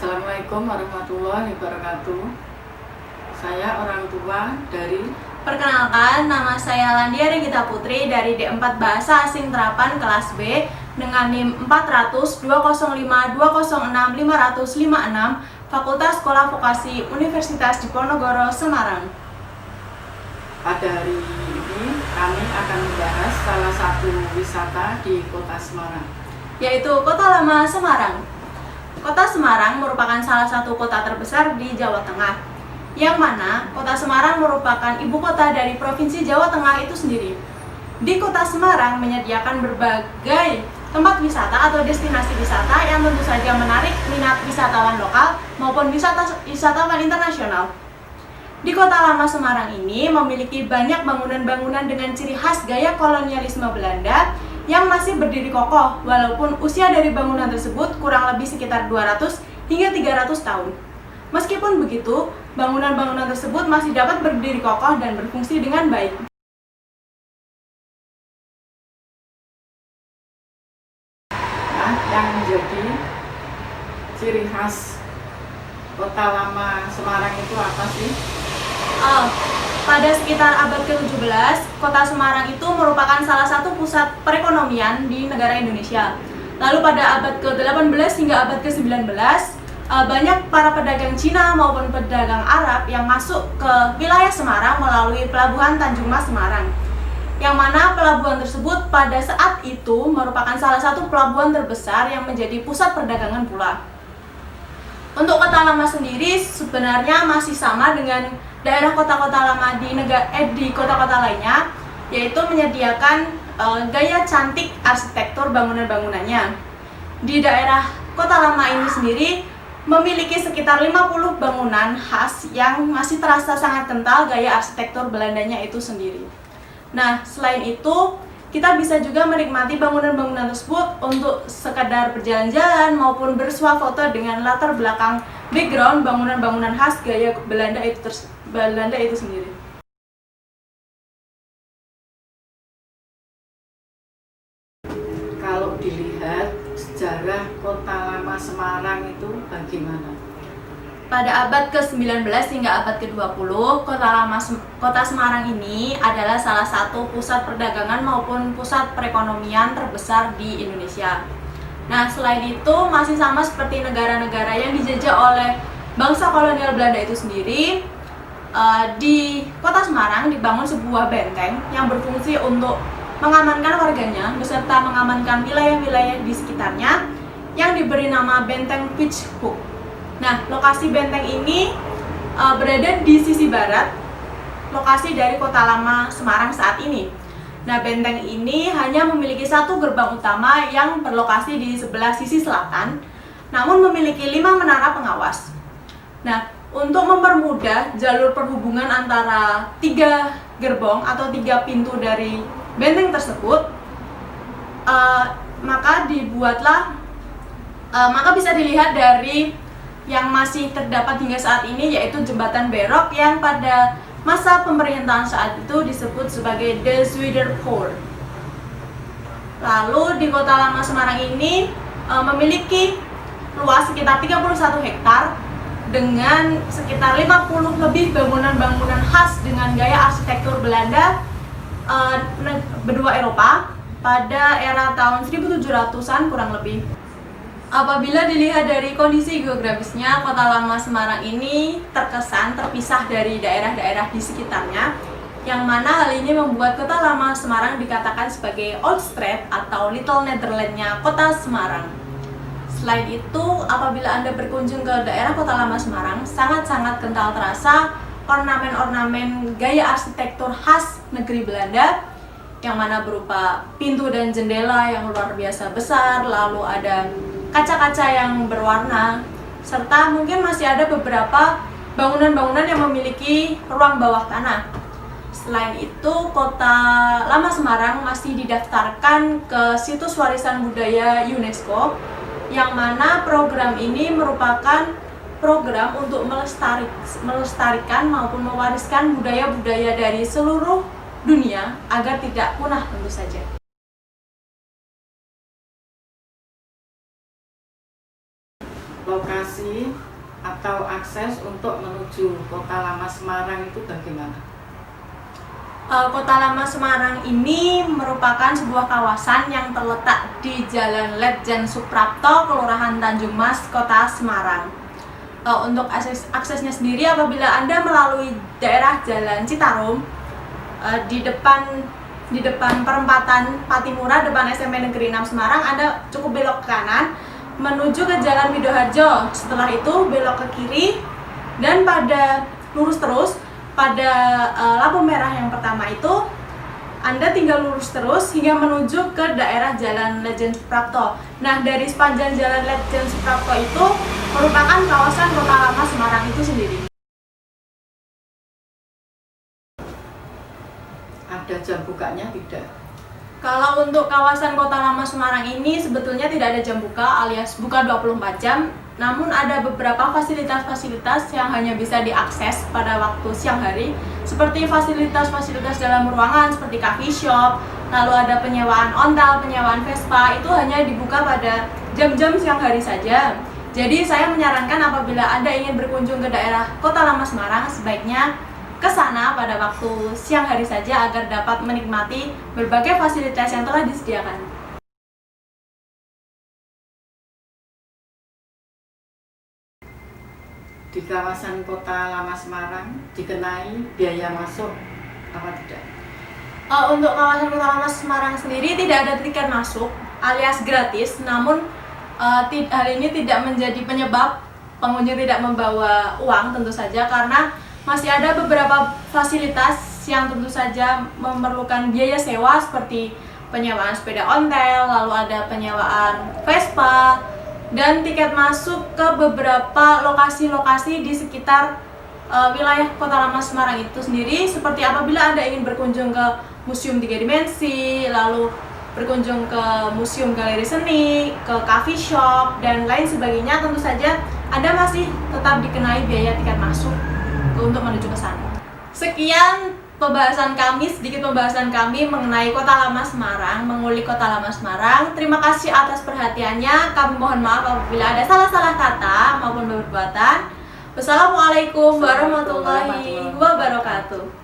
Assalamualaikum warahmatullahi wabarakatuh. Saya orang tua dari Perkenalkan, nama saya Landia Regita Putri dari D4 Bahasa Asing Terapan kelas B dengan NIM 400 205 206 556 Fakultas Sekolah Vokasi Universitas Diponegoro, Semarang. Pada hari ini kami akan membahas salah satu wisata di Kota Semarang, Yaitu Kota Lama Semarang. Kota Semarang merupakan salah satu kota terbesar di Jawa Tengah, yang mana Kota Semarang merupakan ibu kota dari Provinsi Jawa Tengah itu sendiri. Di Kota Semarang menyediakan berbagai tempat wisata atau destinasi wisata yang tentu saja menarik minat wisatawan lokal maupun wisatawan internasional. Di Kota Lama Semarang ini memiliki banyak bangunan-bangunan dengan ciri khas gaya kolonialisme Belanda yang masih berdiri kokoh walaupun usia dari bangunan tersebut kurang lebih sekitar 200 hingga 300 tahun. Meskipun begitu, bangunan-bangunan tersebut masih dapat berdiri kokoh dan berfungsi dengan baik. Nah, yang menjadi ciri khas Kota Lama Semarang itu apa sih? Pada sekitar abad ke-17, Kota Semarang itu merupakan salah satu pusat perekonomian di negara Indonesia. Lalu pada abad ke-18 hingga abad ke-19, banyak para pedagang Cina maupun pedagang Arab yang masuk ke wilayah Semarang melalui pelabuhan Tanjung Mas Semarang. Yang mana pelabuhan tersebut pada saat itu merupakan salah satu pelabuhan terbesar yang menjadi pusat perdagangan pula. Untuk Kota Lama sendiri sebenarnya masih sama dengan daerah kota-kota lama di kota-kota lainnya, yaitu menyediakan gaya cantik arsitektur bangunan-bangunannya. Di daerah Kota Lama ini sendiri memiliki sekitar 50 bangunan khas yang masih terasa sangat kental gaya arsitektur Belandanya itu sendiri. Nah, selain itu, kita bisa juga menikmati bangunan-bangunan tersebut untuk sekadar berjalan-jalan maupun bersuah foto dengan latar belakang background bangunan-bangunan khas gaya Belanda itu sendiri. Kalau dilihat sejarah Kota Lama Semarang itu bagaimana? Pada abad ke-19 hingga abad ke-20, Kota Semarang ini adalah salah satu pusat perdagangan maupun pusat perekonomian terbesar di Indonesia. Nah, selain itu masih sama seperti negara-negara yang dijajah oleh bangsa kolonial Belanda itu sendiri. Di Kota Semarang dibangun sebuah benteng yang berfungsi untuk mengamankan warganya beserta mengamankan wilayah-wilayah di sekitarnya yang diberi nama Benteng Pitshoek. Nah, lokasi benteng ini berada di sisi barat lokasi dari Kota Lama Semarang saat ini. Nah, benteng ini hanya memiliki satu gerbang utama yang berlokasi di sebelah sisi selatan, namun memiliki 5 menara pengawas. Nah, untuk mempermudah jalur perhubungan antara 3 gerbong atau 3 pintu dari benteng tersebut, maka bisa dilihat dari yang masih terdapat hingga saat ini, yaitu jembatan berok yang pada masa pemerintahan saat itu disebut sebagai De Zwijderpoort. Lalu di Kota Lama Semarang ini memiliki luas sekitar 31 hektar dengan sekitar 50 lebih bangunan-bangunan khas dengan gaya arsitektur Belanda benua Eropa pada era tahun 1700-an kurang lebih. Apabila dilihat dari kondisi geografisnya, Kota Lama Semarang ini terkesan terpisah dari daerah-daerah di sekitarnya, yang mana hal ini membuat Kota Lama Semarang dikatakan sebagai Old Street atau Little Netherlands-nya Kota Semarang. Selain itu, apabila Anda berkunjung ke daerah Kota Lama Semarang, sangat-sangat kental terasa ornamen-ornamen gaya arsitektur khas negeri Belanda, yang mana berupa pintu dan jendela yang luar biasa besar, lalu ada kaca-kaca yang berwarna, serta mungkin masih ada beberapa bangunan-bangunan yang memiliki ruang bawah tanah. Selain itu, Kota Lama Semarang masih didaftarkan ke situs warisan budaya UNESCO, yang mana program ini merupakan program untuk melestarikan maupun mewariskan budaya-budaya dari seluruh dunia agar tidak punah tentu saja. Lokasi atau akses untuk menuju Kota Lama Semarang itu bagaimana? Kota Lama Semarang ini merupakan sebuah kawasan yang terletak di Jalan Letjen Suprapto, Kelurahan Tanjung Mas, Kota Semarang. Untuk aksesnya sendiri, apabila Anda melalui daerah Jalan Citarum, di depan perempatan Patimura, depan SMP Negeri 6 Semarang, Anda cukup belok ke kanan menuju ke Jalan Widoharjo. Setelah itu belok ke kiri dan pada lurus terus. Pada lampu merah yang pertama itu Anda tinggal lurus terus hingga menuju ke daerah Jalan Letjen Suprapto. Nah, dari sepanjang Jalan Letjen Suprapto itu merupakan kawasan Kota Lama Semarang itu sendiri. Ada jam bukanya tidak? Kalau untuk kawasan Kota Lama Semarang ini sebetulnya tidak ada jam buka alias buka 24 jam. Namun ada beberapa fasilitas-fasilitas yang hanya bisa diakses pada waktu siang hari, seperti fasilitas-fasilitas dalam ruangan seperti coffee shop, lalu ada penyewaan ontel, penyewaan Vespa, itu hanya dibuka pada jam-jam siang hari saja. Jadi saya menyarankan apabila Anda ingin berkunjung ke daerah Kota Lama Semarang, sebaiknya ke sana pada waktu siang hari saja agar dapat menikmati berbagai fasilitas yang telah disediakan. Di kawasan Kota Lama Semarang dikenai biaya masuk apa tidak? Untuk kawasan Kota Lama Semarang sendiri tidak ada tiket masuk alias gratis, namun hal ini tidak menjadi penyebab pengunjung tidak membawa uang tentu saja, karena masih ada beberapa fasilitas yang tentu saja memerlukan biaya sewa seperti penyewaan sepeda ontel, lalu ada penyewaan Vespa, dan tiket masuk ke beberapa lokasi-lokasi di sekitar wilayah Kota Lama Semarang itu sendiri, seperti apabila Anda ingin berkunjung ke Museum 3 Dimensi, lalu berkunjung ke Museum Galeri Seni, ke coffee shop, dan lain sebagainya. Tentu saja Anda masih tetap dikenai biaya tiket masuk untuk menuju ke sana. Sekian sedikit pembahasan kami mengenai Kota Lama Semarang, mengulik Kota Lama Semarang. Terima kasih atas perhatiannya. Kami mohon maaf apabila ada salah-salah kata maupun perbuatan. Wassalamualaikum warahmatullahi wabarakatuh.